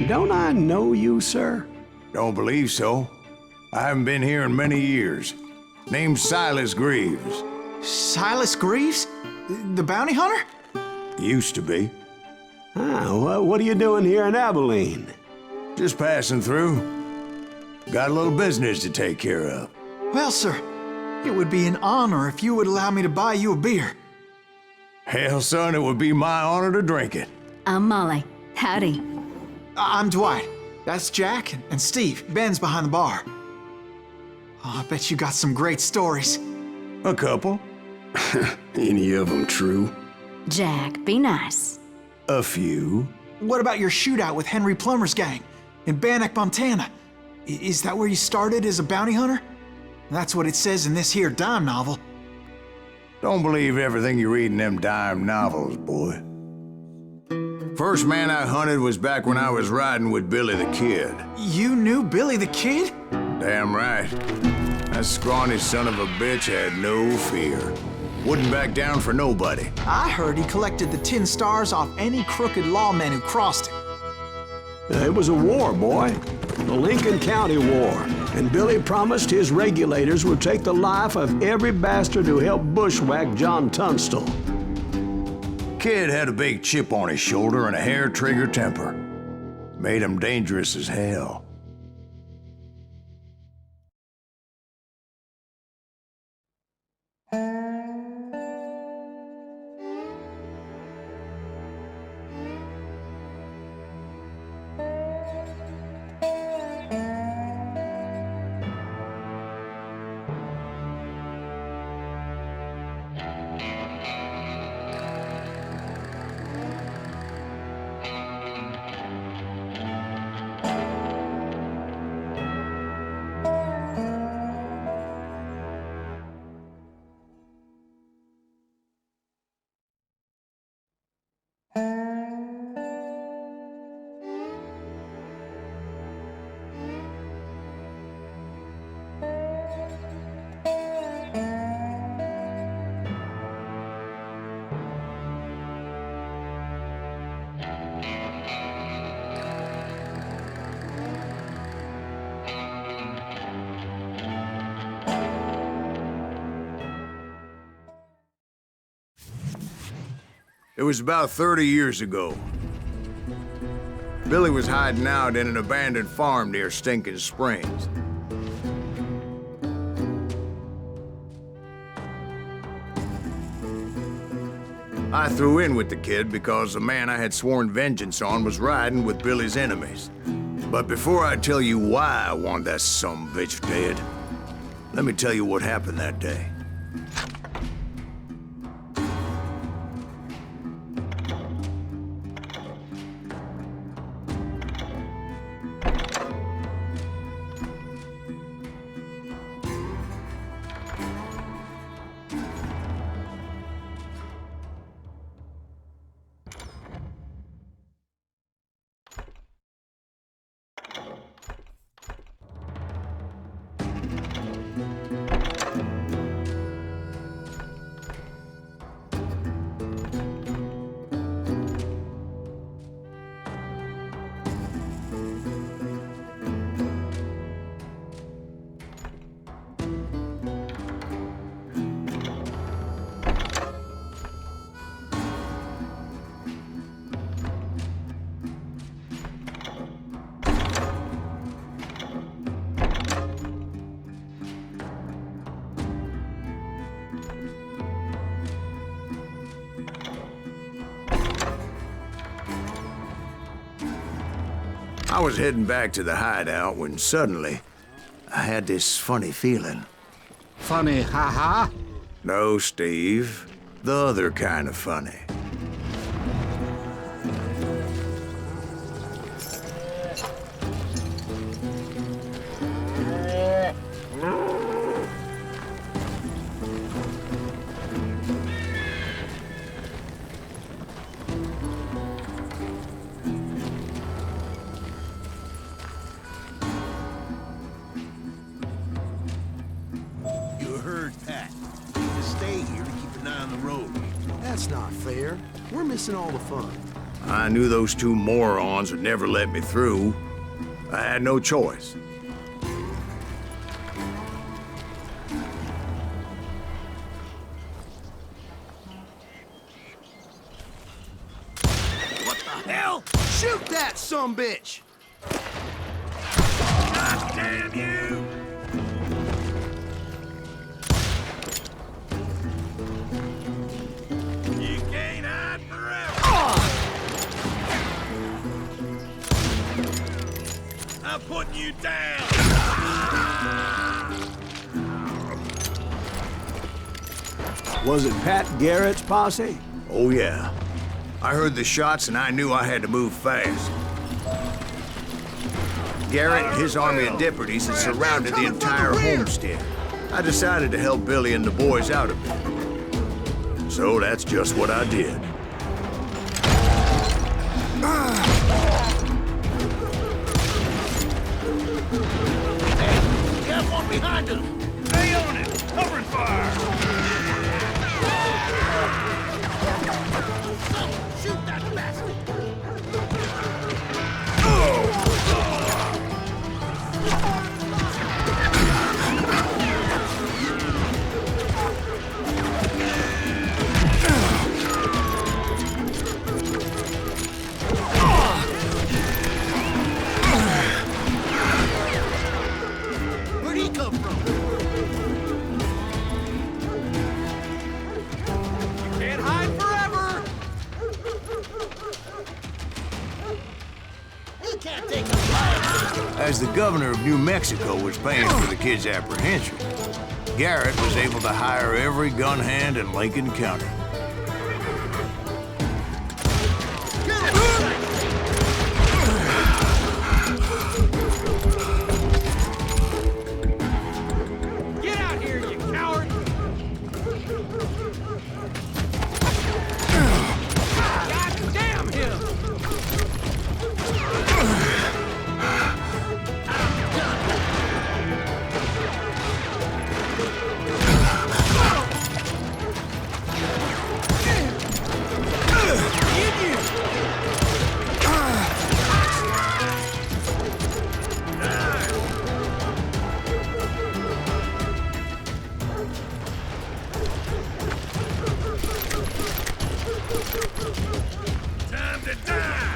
Don't I know you, sir? Don't believe so. I haven't been here in many years. Name's Silas Greaves. Silas Greaves? The bounty hunter? Used to be. Ah, what are you doing here in Abilene? Just passing through. Got a little business to take care of. Well, sir, it would be an honor if you would allow me to buy you a beer. Hell, son, it would be my honor to drink it. I'm Molly. Howdy. I'm Dwight. That's Jack and Steve. Ben's behind the bar. Oh, I bet you got some great stories. A couple. Any of them true? Jack, be nice. A few. What about your shootout with Henry Plummer's gang in Bannock, Montana? Is that where you started as a bounty hunter? That's what it says in this here dime novel. Don't believe everything you read in them dime novels, boy. First man I hunted was back when I was riding with Billy the Kid. You knew Billy the Kid? Damn right. That scrawny son of a bitch had no fear. Wouldn't back down for nobody. I heard he collected the 10 stars off any crooked lawmen who crossed him. It was a war, boy. The Lincoln County War. And Billy promised his regulators would take the life of every bastard who helped bushwhack John Tunstall. Kid had a big chip on his shoulder and a hair-trigger temper. Made him dangerous as hell. It was about 30 years ago. Billy was hiding out in an abandoned farm near Stinking Springs. I threw in with the kid because the man I had sworn vengeance on was riding with Billy's enemies. But before I tell you why I want that sumbitch dead, let me tell you what happened that day. I was heading back to the hideout when suddenly I had this funny feeling. Funny, ha-ha? No, Steve. The other kind of funny. That's not fair. We're missing all the fun. I knew those two morons would never let me through. I had no choice. What the hell? Shoot that sumbitch! God damn you! You can't hide forever! I'm putting you down! Was it Pat Garrett's posse? Oh yeah. I heard the shots and I knew I had to move fast. Garrett and his army of deputies had surrounded the entire homestead. I decided to help Billy and the boys out a bit. So that's just what I did. Hey, you have one behind us! Stay on it! Covering fire! Shoot that bastard! Where'd he come from? You can't hide forever! You can't take a fight! As the governor of New Mexico was paying for the kid's apprehension, Garrett was able to hire every gun hand in Lincoln County. Get out here, you coward! God damn him! Time to die!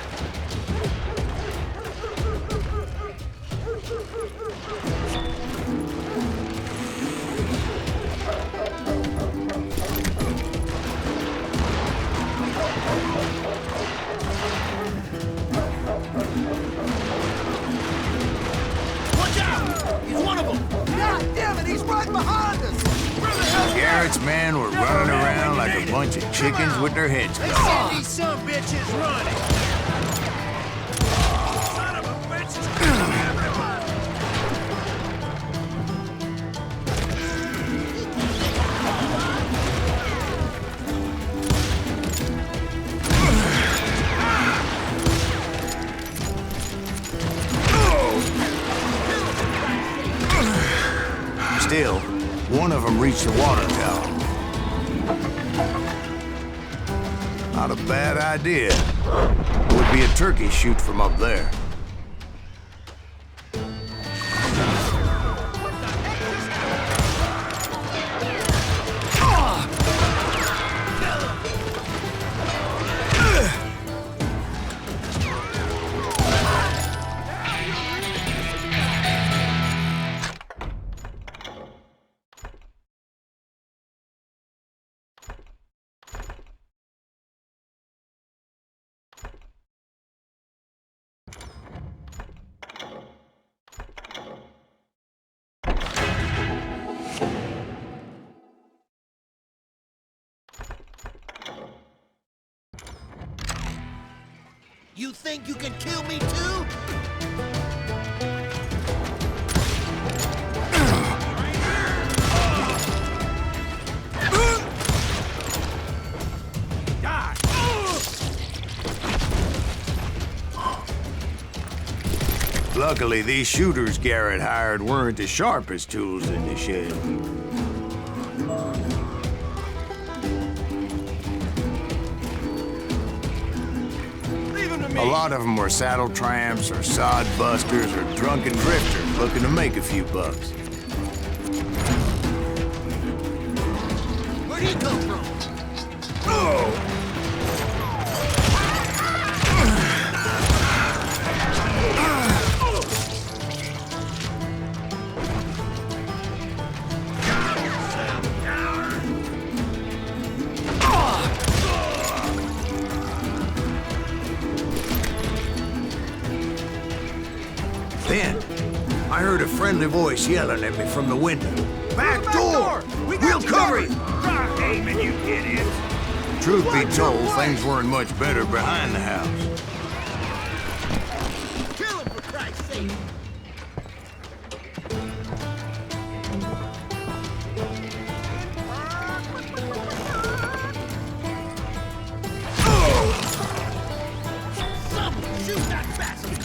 Watch out! He's one of them! God damn it, he's right behind us! Where the hell? Garrett's men were running around like a bunch of chickens with their heads They cut said off. these some bitches running! Son of a bitch is killing everybody! Still, one of them reached the water tower. Not a bad idea. Would be a turkey shoot from up there. You think you can kill me too? Die! Luckily, these shooters Garrett hired weren't the sharpest tools in the shed. A lot of them were saddle tramps or sod busters or drunken drifters looking to make a few bucks. Where'd he come from? Then, I heard a friendly voice yelling at me from the window. Back door! We'll cover you! Stop aiming, you idiots! Truth be told, things weren't much better behind the house. Kill him, for Christ's sake! Someone shoot that bastard!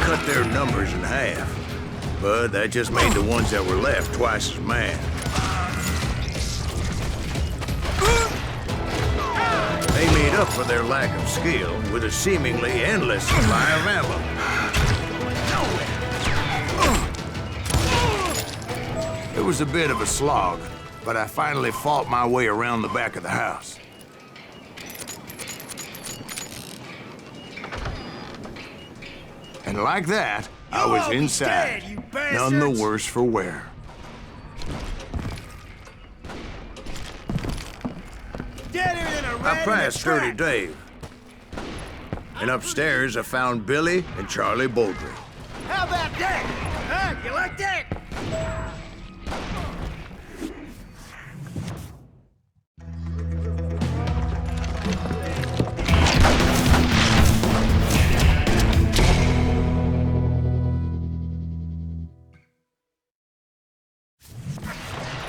Cut their numbers in half. But that just made the ones that were left twice as mad. They made up for their lack of skill with a seemingly endless supply of ammo. It was a bit of a slog, but I finally fought my way around the back of the house. And like that, I You'll was all be inside, dead, you none the bastards! worse for wear. Deader than a I rat in passed the Sturdy trap. Dave. And upstairs, I found Billy and Charlie Baldry. How about that? Huh? You like that?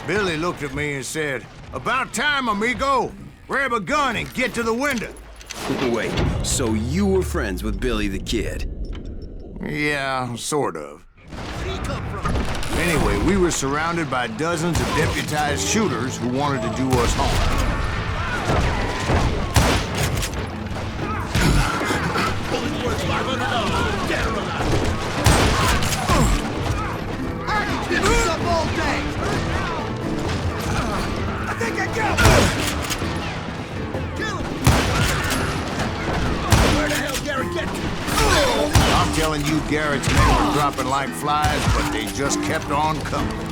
Billy looked at me and said, "About time, amigo. Grab a gun and get to the window." Wait, so you were friends with Billy the Kid? Yeah, sort of. Where'd he come from? Anyway, we were surrounded by dozens of deputized shooters who wanted to do us harm. Bullet's worth $500. Dead or alive. I can keep this up all day. I think I got one. Kill him. Where the hell Garrett get to? I'm telling you, Garrett's men were dropping like flies, but they just kept on coming.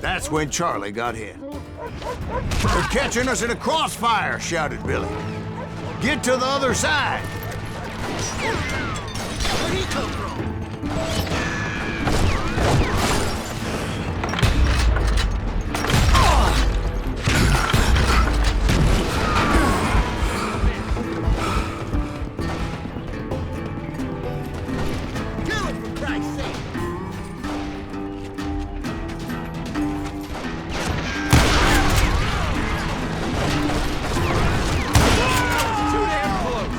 That's when Charlie got hit. "They're catching us in a crossfire," shouted Billy. "Get to the other side." Where'd he come from? Kill him, for Christ's sake! Too damn close!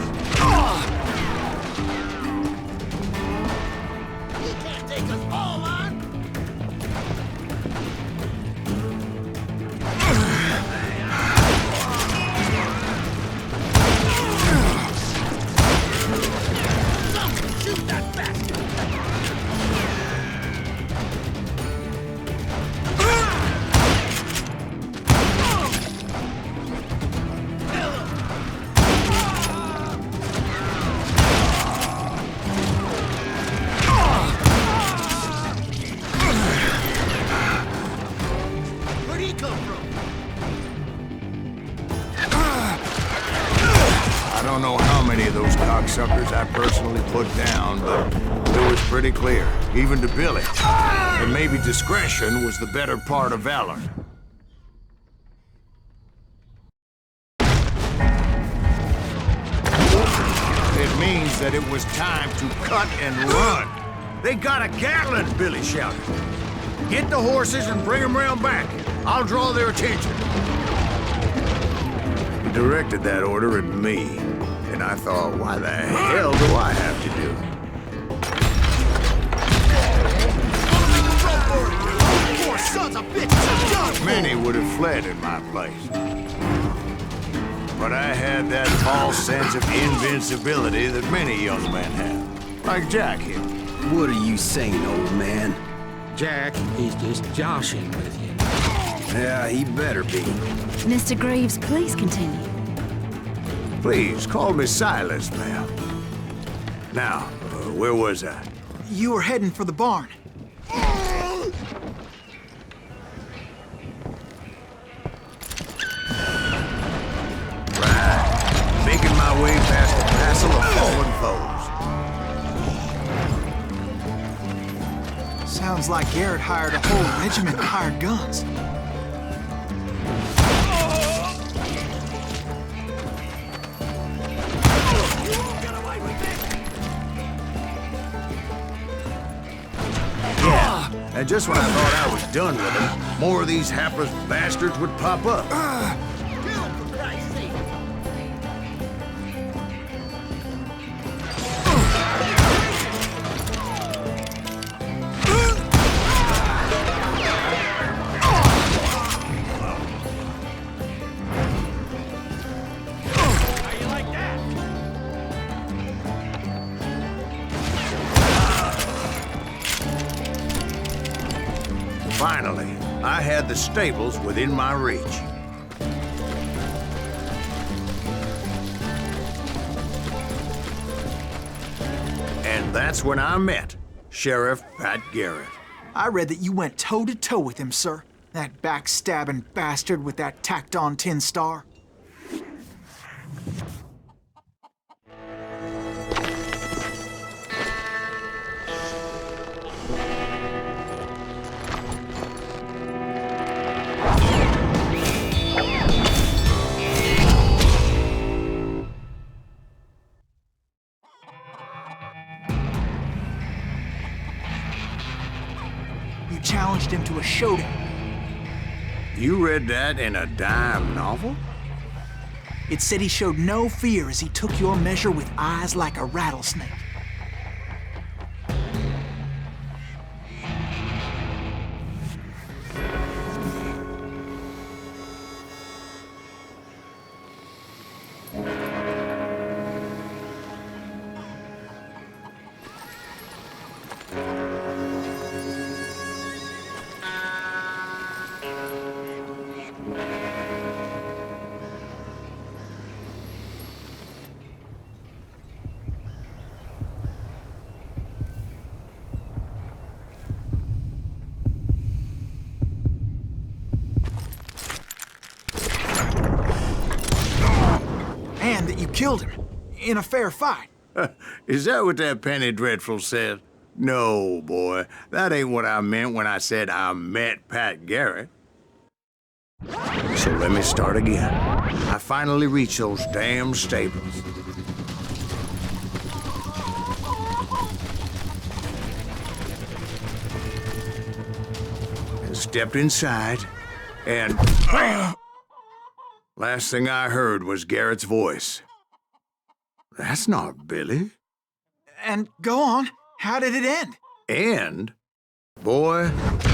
don't know how many of those cocksuckers I personally put down, but it was pretty clear, even to Billy, that maybe discretion was the better part of valor. It means that it was time to cut and run. They got a Gatlin, Billy shouted. Get the horses and bring them round back. I'll draw their attention. He directed that order at me, and I thought, why the hell do I have to do it? Poor sons of bitches are done. Many would have fled in my place. But I had that false sense of invincibility that many young men have. Like Jack here. What are you saying, old man? Jack, he's just joshing with you. Yeah, he better be. Mr. Greaves, please continue. Please, call me Silas, ma'am. Now, where was I? You were heading for the barn. Making my way past the castle of fallen foes. Sounds like Garrett hired a whole regiment of hired guns. And just when I thought I was done with them, more of these hapless bastards would pop up. Finally, I had the stables within my reach. And that's when I met Sheriff Pat Garrett. I read that you went toe-to-toe with him, sir. That backstabbing bastard with that tacked-on tin star. Challenged him to a showdown. You read that in a dime novel? It said he showed no fear as he took your measure with eyes like a rattlesnake. That you killed him in a fair fight. Is that what that Penny Dreadful said? No, boy. That ain't what I meant when I said I met Pat Garrett. So let me start again. I finally reached those damn stables. And stepped inside, and... Last thing I heard was Garrett's voice. That's not Billy. And go on, how did it end? And, boy,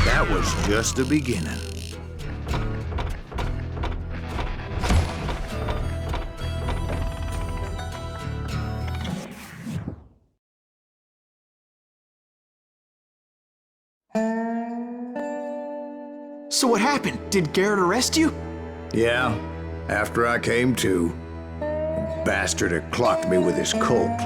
that was just the beginning. So what happened? Did Garrett arrest you? Yeah. After I came to, the bastard had clocked me with his Colt.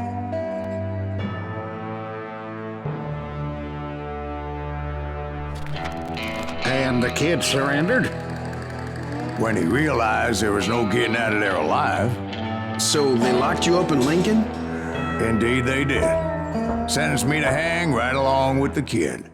And the kid surrendered? When he realized there was no getting out of there alive. So they locked you up in Lincoln? Indeed they did. Sentenced me to hang right along with the kid.